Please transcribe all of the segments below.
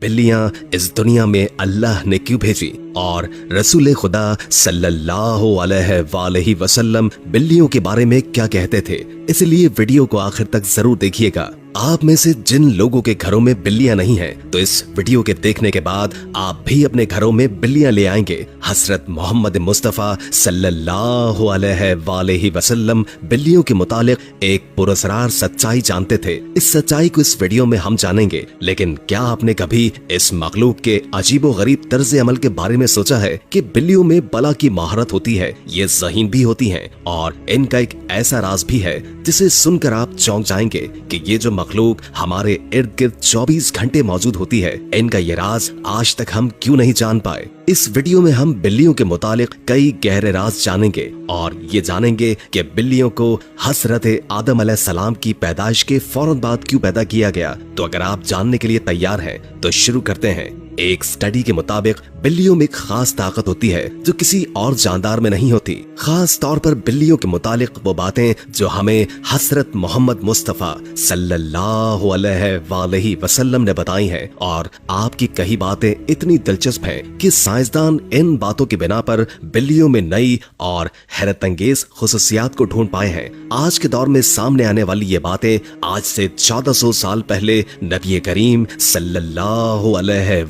बिल्लियां इस दुनिया में अल्लाह ने क्यों भेजी और रसूल खुदा सल्लल्लाहु अलैहि वसल्लम बिल्लियों के बारे में क्या कहते थे। इसलिए वीडियो को आखिर तक जरूर देखिएगा। आप में से जिन लोगों के घरों में बिल्लियां नहीं हैं, तो इस वीडियो के देखने के बाद आप भी अपने घरों में बिल्लियां ले आएंगे। हजरत मोहम्मद मुस्तफा सल्लल्लाहु अलैहि वसल्लम बिल्लियों के मुतालिक एक पुरस्कार सच्चाई जानते थे। इस सच्चाई को इस वीडियो में हम जानेंगे। लेकिन क्या आपने कभी इस मखलूक के अजीबो गरीब तर्ज अमल के बारे में सोचा है कि बिल्लियों में बला की महारत होती है, ये ज़हीन भी होती हैं और इनका एक ऐसा राज भी है जिसे सुनकर आप चौंक जाएंगे कि ये जो मखलूक हमारे इर्द गिर्द 24 घंटे मौजूद होती है, इनका ये राज आज तक हम क्यों नहीं जान पाए। इस वीडियो में हम बिल्लियों के मुतालिक कई गहरे राज जानेंगे और ये जानेंगे कि बिल्लियों को हजरत आदम अलैहिस्सलाम की पैदाइश के फौरन बाद क्यों पैदा किया गया। तो अगर आप जानने के लिए तैयार हैं तो शुरू करते हैं। एक स्टडी के मुताबिक बिल्लियों में एक खास ताकत होती है जो किसी और जानदार में नहीं होती। खास तौर पर बिल्लियों के मुतालिक वो बातें जो हमें हजरत मोहम्मद मुस्तफा सल्लल्लाहु अलैहि वसल्लम ने बताई हैं, और आपकी कही बातें इतनी दिलचस्प हैं कि साइंसदान इन बातों की बिना पर बिल्लियों में नई और हैरत अंगेज खुसूसियात को ढूंढ पाए हैं। आज के दौर में सामने आने वाली ये बातें आज से 1400 साल पहले नबी करीम सल्लल्लाहु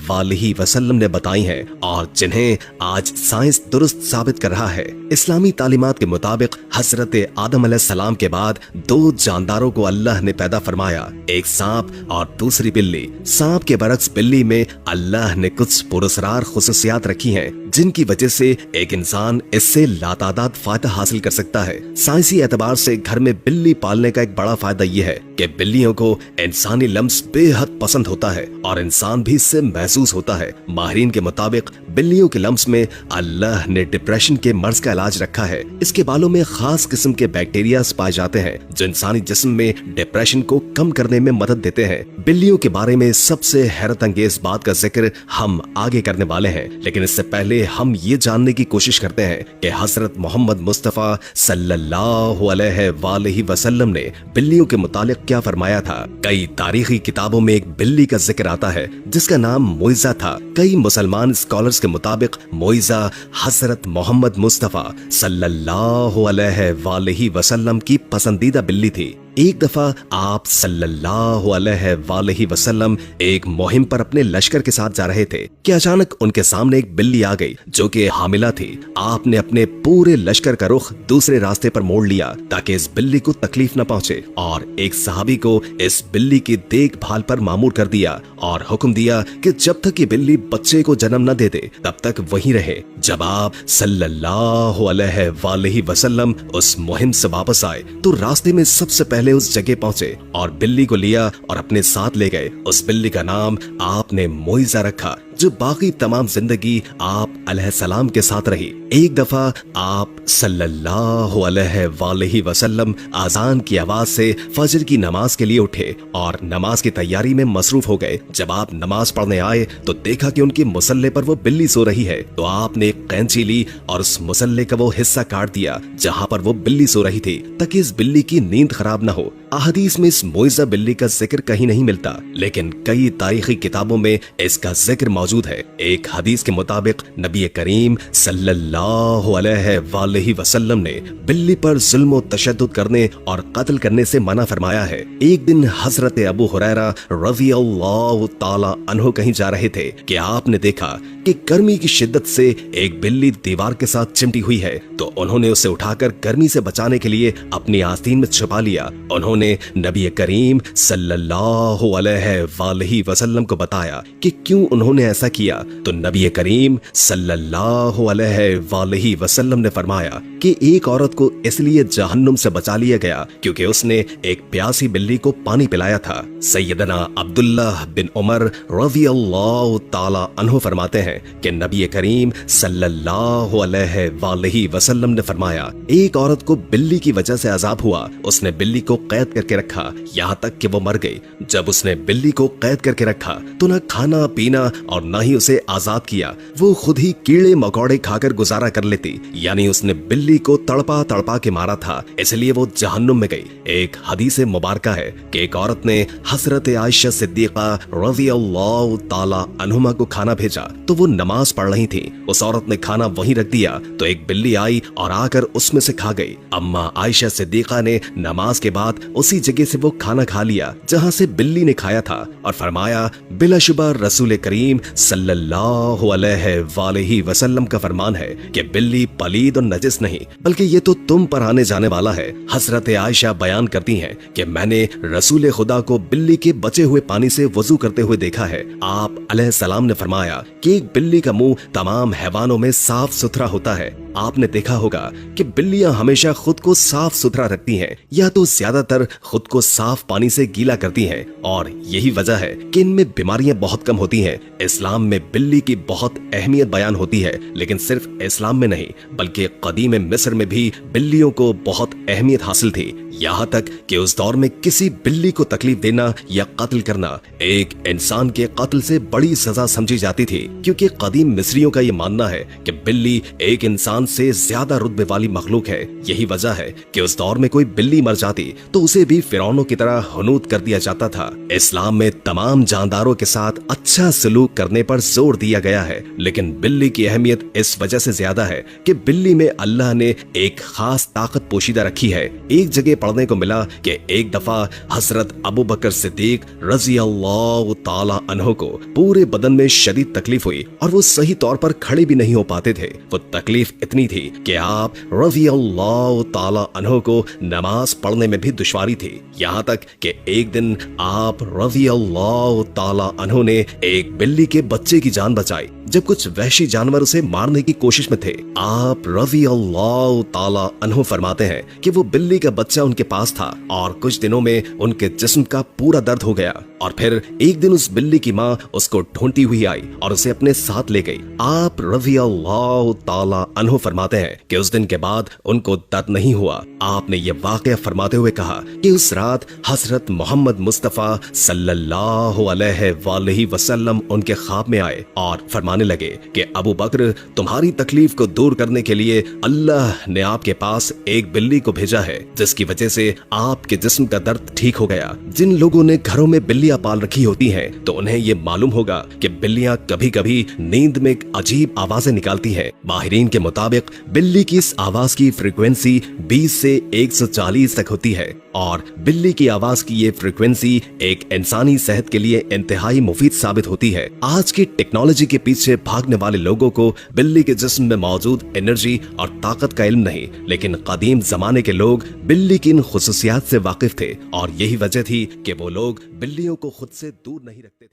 अलैहि वसल्लम ने बताई हैं और जिन्हें आज साइंस दुरुस्त साबित कर रहा है। इस्लामी तालीमात के मुताबिक हजरत आदम अलैहिस्सलाम के बाद दो जानदारों को अल्लाह ने पैदा फरमाया, एक सांप और दूसरी बिल्ली। सांप के बरक्स बिल्ली में अल्लाह ने कुछ पुरस्कार खुसूसियात रखी हैं जिनकी वजह से एक इंसान इससे लातादाद फायदा हासिल कर सकता है। साइंसी एतबार से घर में बिल्ली पालने का एक बड़ा फायदा यह है कि बिल्लियों को इंसानी लम्स बेहद पसंद होता है और इंसान भी इससे महसूस होता है। माहिरीन के मुताबिक बिल्लियों के लम्स में अल्लाह ने डिप्रेशन के मर्ज का इलाज रखा है। इसके बालों में खास किस्म के बैक्टीरिया पाए जाते हैं जो इंसानी जिस्म में डिप्रेशन को कम करने में मदद देते हैं। बिल्लियों के बारे में सबसे हैरत अंगेज बात का जिक्र हम आगे करने वाले हैं, लेकिन इससे पहले हम ये जानने की कोशिश करते हैं कि हजरत मोहम्मद मुस्तफा सल्लल्लाहु अलैहि वसल्लम ने बिल्लियों के मुतालिक क्या फरमाया था। कई तारीखी किताबों में एक बिल्ली का जिक्र आता है जिसका नाम मोइजा था। कई मुसलमान स्कॉलर्स के मुताबिक मोइजा हजरत मोहम्मद मुस्तफा सल्लल्लाहु अलैहि वसल्लम की पसंदीदा बिल्ली थी। एक दफा आप सल्लल्लाहु अलैहि वसल्लम एक मुहिम पर अपने लश्कर के साथ जा रहे थे कि अचानक उनके सामने एक बिल्ली आ गई जो कि हामिला थी। आपने अपने पूरे लश्कर का रुख दूसरे रास्ते पर मोड़ लिया ताकि इस बिल्ली को तकलीफ न पहुंचे और एक सहाबी को इस बिल्ली की देखभाल पर मामूर कर दिया और हुक्म दिया कि जब तक ये बिल्ली बच्चे को जन्म न दे दे तब तक वहीं रहे। जब आप सल्लल्लाहु अलैहि वसल्लम उस मुहिम से वापस आए तो रास्ते में सबसे पहले उस जगह पहुंचे और बिल्ली को लिया और अपने साथ ले गए। उस बिल्ली का नाम आपने मोइजा रखा जो बाकी तमाम जिंदगी आप अलैहिस्सलाम के साथ रही। एक दफा आप सल्लल्लाहु अलैहि वसल्लम आजान की आवाज से फजर की नमाज के लिए उठे और नमाज की तैयारी में मसरूफ हो गए। जब आप नमाज पढ़ने आए तो देखा कि उनके मुसल्ले पर वो बिल्ली सो रही है, तो आपने एक कैंची ली और उस मुसल्ले का वो हिस्सा काट दिया जहां पर वो बिल्ली सो रही थी ताकि इस बिल्ली की नींद खराब न हो। अहदीस में इस मोइजा बिल्ली का जिक्र कहीं नहीं मिलता, लेकिन कई तारीखी किताबों में इसका जिक्र मौजूद है। एक हदीस के मुताबिक नबी करीम सल्लल्लाहु अलैहि वसल्लम ने बिल्ली पर जुल्म तशद्दुद करने और कत्ल करने से मना फरमाया है। एक दिन हजरत अबू हुरैरा रज़ियल्लाहु ताला अन्हु कहीं जा रहे थे कि आपने देखा कि गर्मी की शिद्दत से एक बिल्ली दीवार के साथ चिमटी हुई है, तो उन्होंने उसे उठाकर गर्मी से बचाने के लिए अपनी आस्तीन में छुपा लिया। उन्होंने नबी करीम सल्लल्लाहु अलैहि वसल्लम को बताया कि क्यों उन्होंने ऐसा किया, तो नबी करीम सल्लल्लाहु अलैहि वसल्लम ने फरमाया कि एक औरत को इसलिए जहन्नुम से बचा लिया गया क्योंकि उसने एक प्यासी बिल्ली को पानी पिलाया था। सैयदना अब्दुल्लाह बिन उमर रज़ियल्लाहु ताला अन्हु फरमाते हैं कि नबी करीम सल्लल्लाहु अलैहि वसल्लम ने फरमाया, एक औरत को बिल्ली की वजह से अजाब हुआ, उसने बिल्ली को कैद करके रखा यहाँ तक कि वो मर गई। जब उसने बिल्ली को कैद करके रखा तो न खाना पीना और न ही उसे आजाद किया, वो खुद ही कीड़े मकोड़े खाकर गुजार गुजारा कर लेती, यानी उसने बिल्ली को तड़पा तड़पा के मारा था, इसलिए वो जहन्नुम में गई। एक हदीस मुबारका है कि एक औरत ने हजरत आयशा सिद्दीका रज़ियल्लाहु ताला अन्हुमा को खाना भेजा, तो वो नमाज पढ़ रही थी। उस औरत ने खाना वहीं रख दिया तो एक बिल्ली आई और आकर उसमें से खा गई। अम्मा आयशा सिद्दीका ने नमाज के बाद उसी जगह से वो खाना खा लिया जहां से बिल्ली ने खाया था और फरमाया, बिलाशुबा रसूल करीम सल्लल्लाहु अलैहि वसल्लम का फरमान है कि बिल्ली पलीद और नजिस नहीं, बल्कि ये तो तुम पर आने जाने वाला है। हजरत आयशा बयान करती हैं कि मैंने रसूल खुदा को बिल्ली के बचे हुए पानी से वजू करते हुए देखा है। आप अलैहिस्सलाम ने फरमाया कि एक बिल्ली का मुंह तमाम हैवानों में साफ सुथरा होता है। आपने देखा होगा कि बिल्लियां हमेशा खुद को साफ सुथरा रखती हैं, या तो ज्यादातर खुद को साफ पानी से गीला करती हैं, और यही वजह है कि इनमें बीमारियां बहुत कम होती हैं। इस्लाम में बिल्ली की बहुत अहमियत बयान होती है, लेकिन सिर्फ इस्लाम में नहीं बल्कि कदीम मिस्र में भी बिल्लियों को बहुत अहमियत हासिल थी। यहाँ तक कि उस दौर में किसी बिल्ली को तकलीफ देना या कत्ल करना एक इंसान के कत्ल से बड़ी सजा समझी जाती थी, क्योंकि कदीम मिस्रियों का ये मानना है कि बिल्ली एक इंसान से ज्यादा रुतबे वाली मखलूक है। यही वजह है कि उस दौर में कोई बिल्ली मर जाती तो उसे भी फिरौनों की तरह हनूत कर दिया जाता था। इस्लाम में तमाम जानदारों के साथ अच्छा सलूक करने पर जोर दिया गया है, लेकिन बिल्ली की अहमियत इस वजह से ज्यादा है कि बिल्ली में अल्लाह ने एक खास ताकत पोशीदा रखी है। एक जगह पढ़ने को मिला कि एक दफा हजरत अबू बकर सिद्दीक रज़ियल्लाहु ताला अन्हु को पूरे बदन में शदीद तकलीफ हुई और वो सही तौर पर खड़े भी नहीं हो पाते थे। वो तकलीफ इतनी थी कि आप रज़ियल्लाहु ताला अन्हु को नमाज पढ़ने में भी दुश्वारी थी। यहाँ तक कि एक दिन आप रज़ियल्लाहु ताला अन्हु ने एक बिल्ली के बच्चे की जान बचाई जब कुछ वहशी जानवर उसे मारने की कोशिश में थे। आप रज़ियल्लाहु ताला अन्हु फरमाते हैं कि वो बिल्ली का बच्चा उनके पास था और कुछ दिनों में उनके जिस्म का पूरा दर्द हो गया, और फिर एक दिन उस बिल्ली की माँ उसको ढूंढती हुई आई और उसे अपने साथ ले गई। आप रज़ियल्लाहु ताला अन्हु फरमाते हैं कि उस दिन के बाद उनको दर्द नहीं हुआ। आपने ये वाक़या फरमाते हुए कहा कि उस रात हजरत मोहम्मद मुस्तफ़ा सल्लल्लाहु अलैहि वसल्लम उनके ख्वाब में आए और फरमाने लगे कि अबू बकर, तुम्हारी तकलीफ को दूर करने के लिए अल्लाह ने आपके पास एक बिल्ली को भेजा है, जिसकी वजह से आपके जिस्म का दर्द ठीक हो गया। जिन लोगों ने घरों में बिल्लियां पाल रखी होती हैं तो उन्हें ये मालूम होगा कि बिल्लियां कभी कभी नींद में अजीब आवाजें निकालती हैं। माहिरीन के मुताबिक बिल्ली की इस आवाज की फ्रीक्वेंसी 20 से 140 तक होती है, और बिल्ली की आवाज की ये फ्रीक्वेंसी एक इंसानी सेहत के लिए इंतहाई मुफीद साबित होती है। आज की टेक्नोलॉजी के पीछे भागने वाले लोगों को बिल्ली के जिस्म में मौजूद एनर्जी और ताकत का इल्म नहीं, लेकिन कदीम जमाने के लोग बिल्ली की इन खुसूसियात से वाकिफ थे, और यही वजह थी कि वो लोग बिल्लियों को खुद से दूर नहीं रखते थे।